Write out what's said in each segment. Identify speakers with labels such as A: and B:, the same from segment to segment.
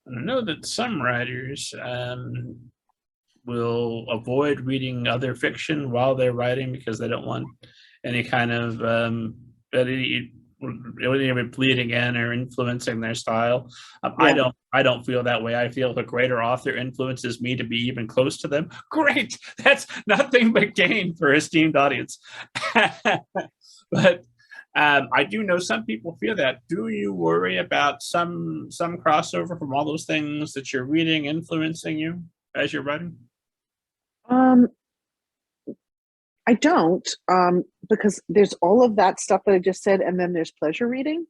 A: I know that some writers will avoid reading other fiction while they're writing because they don't want any kind of any of it bleeding in or influencing their style.
B: Yeah.
A: I don't feel that way. I feel if a greater author influences me to be even close to them, great. That's nothing but gain for esteemed audience. But I do know some people feel that. Do you worry about some crossover from all those things that you're reading influencing you as you're writing?
B: Um, I don't, because there's all of that stuff that I just said, and then there's pleasure reading.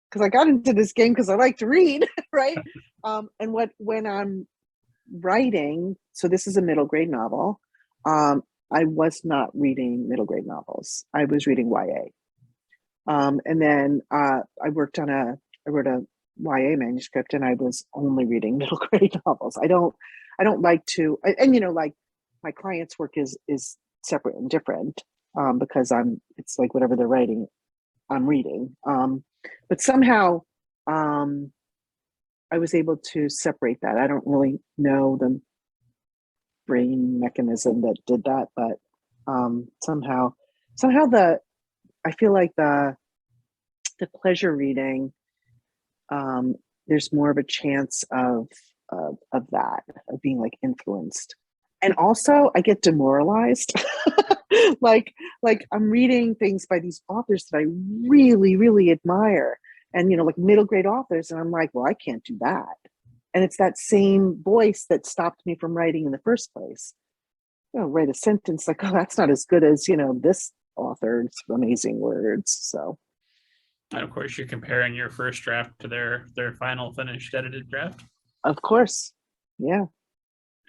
B: Because I got into this game because I like to read, right? And when I'm writing, so this is a middle grade novel. I was not reading middle grade novels. I was reading YA. And then I wrote a YA manuscript, and I was only reading middle grade novels. I don't like to, and like my clients' work is separate and different, because it's like whatever they're writing, I'm reading. But somehow I was able to separate that. I don't really know the brain mechanism that did that, but somehow I feel like the pleasure reading, there's more of a chance of that, of being like influenced. And also I get demoralized. like I'm reading things by these authors that I really, really admire, and like middle grade authors, and I'm like, well, I can't do that. And it's that same voice that stopped me from writing in the first place. Write a sentence like, oh, that's not as good as this author's amazing words. So
A: And of course, you're comparing your first draft to their final finished edited draft.
B: of course. Yeah.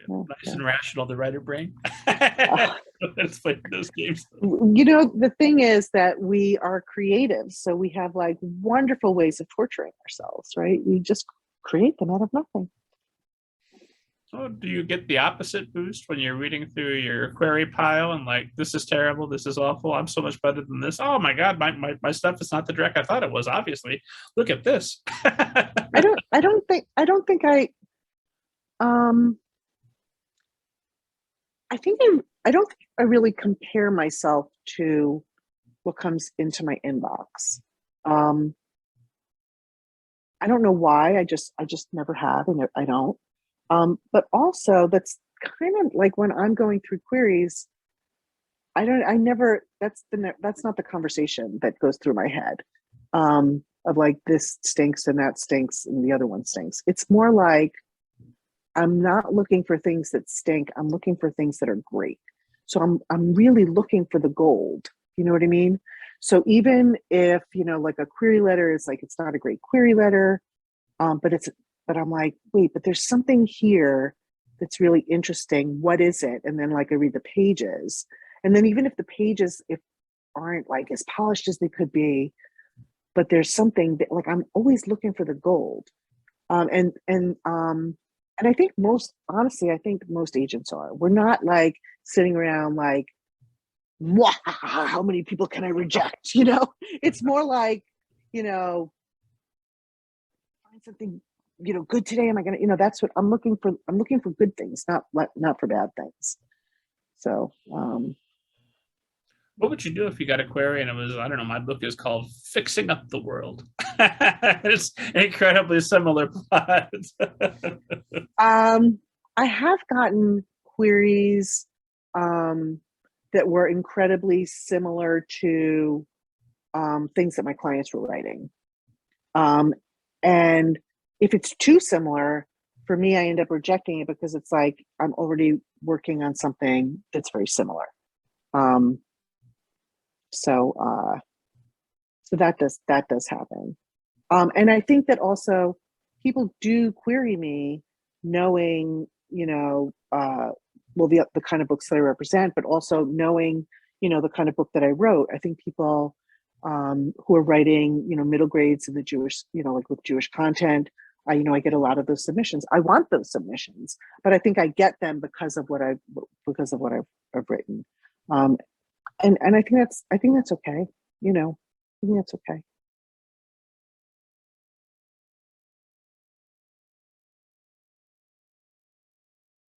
A: Nice and rational, the writer brain.
B: Uh,
A: Let's play those games.
B: the thing is that we are creative, so we have like wonderful ways of torturing ourselves, right? We just create them out of nothing.
A: So do you get the opposite boost when you're reading through your query pile and like, this is terrible, this is awful, I'm so much better than this. Oh my God, my stuff is not the direct I thought it was, obviously. Look at this.
B: I don't think um I don't think I really compare myself to what comes into my inbox. Um I don't know why. I just never have, and I don't. But also that's kind of like when I'm going through queries, I never, that's not the conversation that goes through my head. Of like, this stinks and that stinks and the other one stinks. It's more like I'm not looking for things that stink. I'm looking for things that are great. So I'm really looking for the gold. You know what I mean? So even if, like a query letter is like, it's not a great query letter, but I'm like, wait, but there's something here that's really interesting. What is it? And then like I read the pages. And then even if the pages if aren't like as polished as they could be, but there's something that like I'm always looking for the gold. And I think I think most agents are. We're not like sitting around like, how many people can I reject? It's more like, find something, good today. Am I gonna, that's what I'm looking for. I'm looking for good things, not for bad things. So
A: What would you do if you got a query and it was, I don't know, my book is called Fixing Up the World. It's incredibly similar plot.
B: I have gotten queries that were incredibly similar to things that my clients were writing. And if it's too similar, for me, I end up rejecting it because it's like I'm already working on something that's very similar. Um, so so that does happen. And I think that also people do query me knowing, well, the kind of books that I represent, but also knowing, the kind of book that I wrote. I think people who are writing, middle grades in the Jewish, like with Jewish content, I get a lot of those submissions. I want those submissions, but I think I get them because of what I've written. And I think that's okay. I think that's okay.